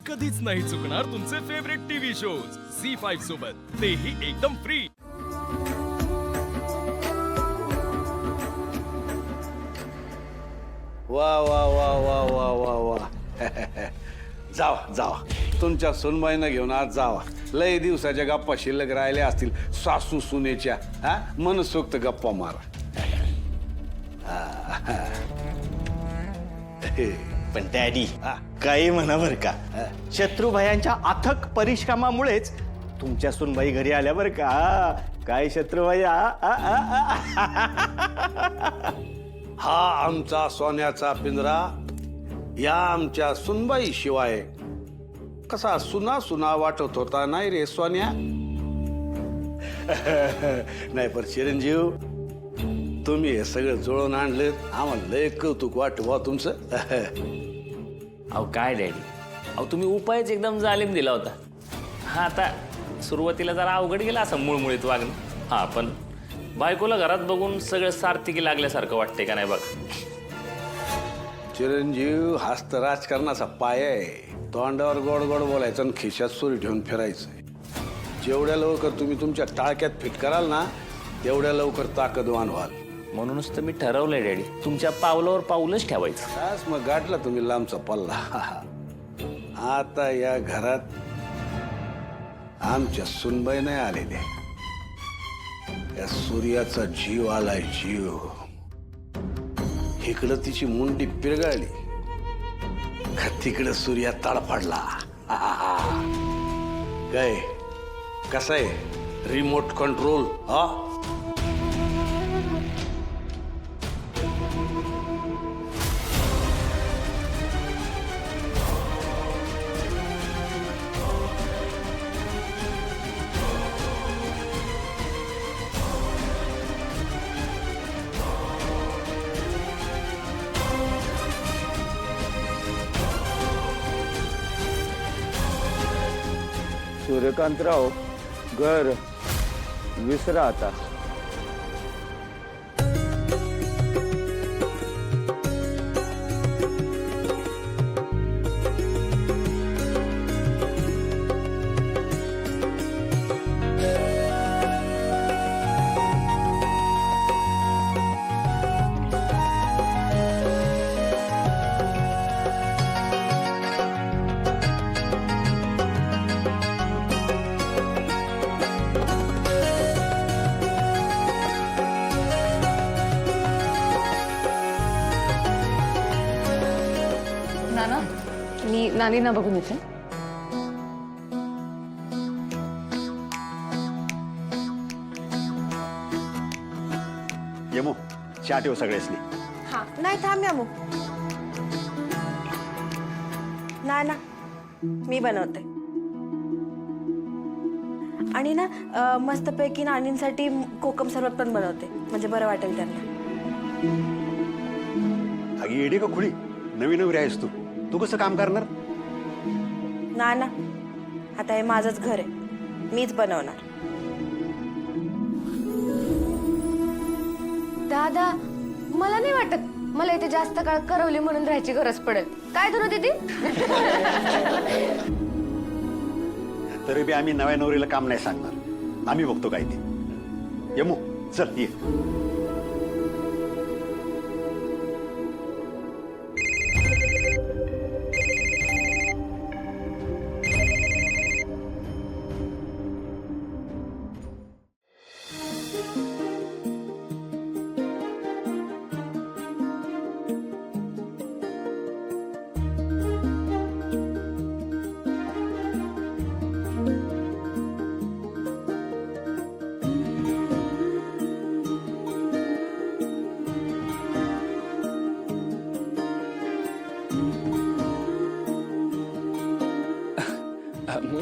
कधीच नाही चुकणार तुमचे फेवरेट टीव्ही शोज झी5 सोबत, तेही एकदम फ्री। वा वा वा वा वा वा वा जावा जावा, तुमच्या सुनबाईनं घेऊन आज जावा। लय दिवसाच्या गप्पा शिल्लक राहिल्या असतील सासू सुनेच्या, हा मनसोक्त गप्पा मारा। पण डॅडी काही म्हणा बर का, शत्रुभायांच्या अथक परिश्रमामुळेच तुमच्या सुनबाई घरी आल्या बर का। काय शत्रुभाई हा आमचा सोन्याचा पिंजरा या आमच्या सुनबाई शिवाय कसा सुना सुना वाटत होता नाही रे सोन्या। नाही पर चिरंजीव, तुम्ही हे सगळं जुळून आणलं, आम्हाला लय कौतुक वाटवा तुमचं। अहो काय डॅडी, अहो तुम्ही उपायच एकदम जालिम दिला होता। हा आता सुरुवातीला जरा अवघड गेला असं मुळमुळीत वागणं, हा पण बायकोला घरात बघून सगळं सार्थकी लागल्यासारखं वाटते का नाही बघ। चिरंजीव हाच तर राजकारणाचा पाय आहे। तोंडावर गोड गोड बोलायचं आणि खिशात सुरी ठेवून फिरायचं। जेवढ्या लवकर तुम्ही तुमच्या टाळक्यात फिट कराल ना, तेवढ्या लवकर ताकदवान व्हाल। म्हणूनच तर मी ठरवलंय डॅडी, तुमच्या पावलावर पाऊलच ठेवायचं। आज मग गाठला तुम्ही लांबचा पल्ला। आता या घरात आमच्या सुनबाई नाही आलेल्या, या सूर्याचा जीव आलाय जीव। इकडं तिची मुंडी पिरगाळली का तिकडं सूर्या तडफडला। काय कसा आहे रिमोट कंट्रोल? हा सूर्यकांतराव, घर विसरा आता। नाना, मी नानींना बघून येते। यमो चहा ठेव सगळ्यासनी। हा नाही थांब मग, नाही ना मी बनवते। आणि ना मस्तपैकी नानींसाठी कोकम सरबत पण बनवते, म्हणजे बरं वाटेल त्यांना। अगी येडी का खुळी, नवी नवी आहेस तू, तू कसं काम करणार? ना आता हे माझंच घर आहे, मीच बनवणार। दादा, मला नाही वाटत मला इथे जास्त काळ करवली म्हणून राहायची गरज पडेल। काय धरू दीदी? तरी बी आम्ही नव्या नवरीला काम नाही सांगणार, आम्ही बघतो काय ते। यमू चल ये।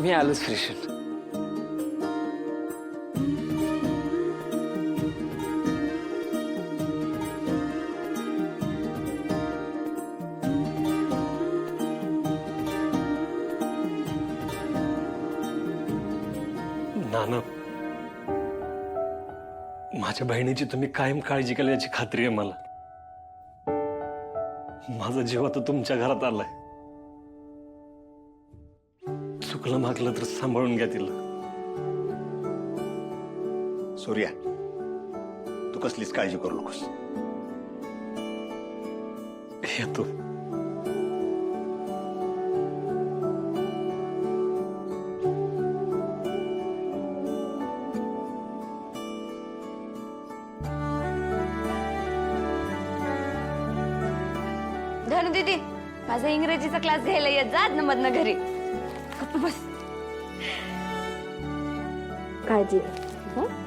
मी आलोच फ्रेशन। नाना, माझ्या बहिणीची तुम्ही कायम काळजी केली याची खात्री आहे मला। माझा जीव आता तुमच्या घरात आलाय। चुकलं मागलं तर सांभाळून घ्या तिला. सूर्या, तू कसलीच काळजी करू नकोस. येतो. धनु दीदी, माझा इंग्रजीचा क्लास घ्यायला येत जा मधनं घरी. गप्प बस. काळजी घे. हं?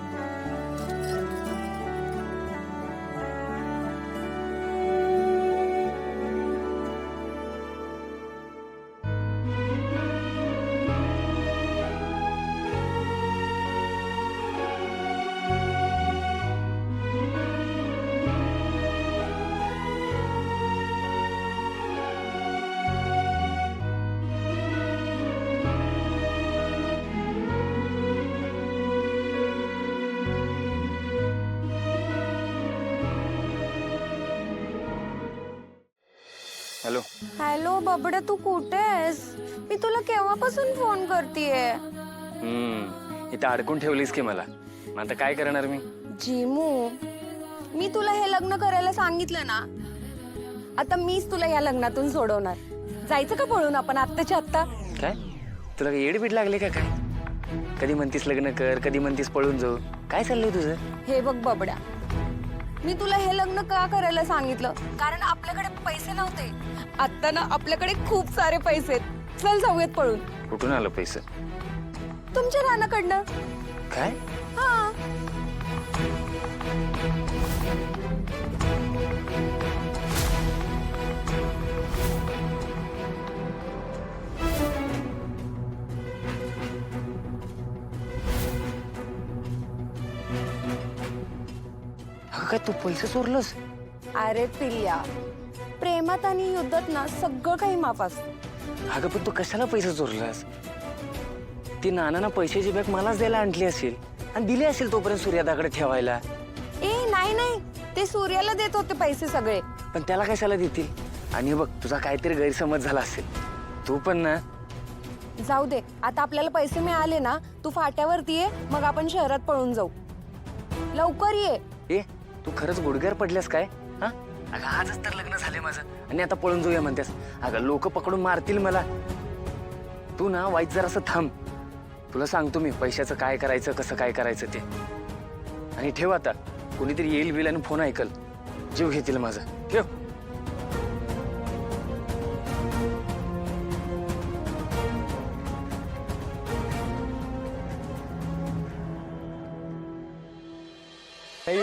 हॅलो. हॅलो बबड्या, तू कुठे आहेस? मी तुला केव्हापासून फोन करतेय. इथं अडकून ठेवलीस की मला. मग आता काय करणार मी? जिमू, मी तुला हे लग्न करायला सांगितलं ना, आता मीच तुला या लग्नातून सोडवणार. जायचं का पळून आपण आत्ताच्या आत्ता? काय तुला काही येडबीड लागले का काय? कधी म्हणतीस लग्न कर, कधी म्हणतीस पळून जाऊ. काय चाललंय तुझं? हे बघ बबड्या, मी तुला हे लग्न का करायला सांगितलं, कारण आपल्याकडे पैसे नव्हते. आता ना आपल्याकडे खूप सारे पैसे आहेत. चल जाऊयात पळून. कुठून आलं पैसे? तुमच्या रानाकडनं. काय? हा. अगं काय तू पैसे चोरलंस? अरे पिल्ल्या, प्रेमात आणि युद्धात ना सगळं काही माफ असतं. अगं पण तू कशाला पैसे चोरलास? ती नानांना पैशाची बॅग मलाच द्यायला आणली असेल आणि दिली असेल तोपर्यंत सूर्यादाकडे ठेवायला. ए नाही नाही, ते सूर्याला देत होते पैसे सगळे. पण त्याला कशाला देतील? आणि बघ तुझा काहीतरी गैरसमज झाला असेल. तू पण ना. जाऊ दे, आता आपल्याला पैसे मिळाले ना, तू फाट्यावरती ये, मग आपण शहरात पळून जाऊ. लवकर ये. ए तू खरंच गुडघ्यावर पडल्यास काय? हा अगं आजच तर लग्न झाले माझं आणि आता पळून जाऊया म्हणतेस. अगं लोक पकडून मारतील मला. तू ना वाईट जरासं थांब. तुला सांगतो मी पैशाचं काय करायचं, कसं काय करायचं ते. आणि ठेव आता, कोणीतरी येईल बिल आणि फोन ऐकल, जीव घेतील माझा. ठेव.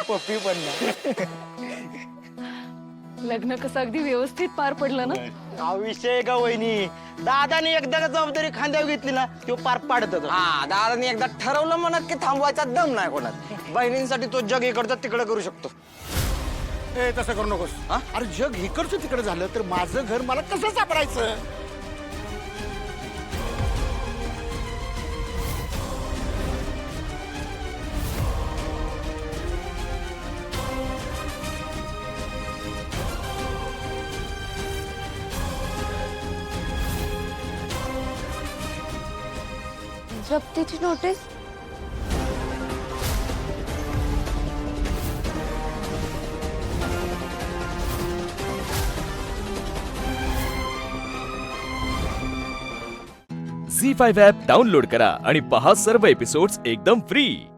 पप्पी पण ना. लग्न कसं अगदी व्यवस्थित पार पडलं ना. हा विषय का वहिनी, दादाने एकदा का जबाबदारी खांद्यावर घेतली ना, तो पार पाडत होता. हा, दादाने एकदा ठरवलं म्हणत की थांबवायचा दम नाही कोणात. बहिणींसाठी तो जग इकडचं तिकडं करू शकतो. ए तसं करू नकोस. अरे जग इकडचं तिकडं झालं तर माझं घर मला कसं सापडायचं? जप्तीची नोटीस. झी5 ॲप डाउनलोड करा आणि पहा सर्व एपिसोड्स एकदम फ्री.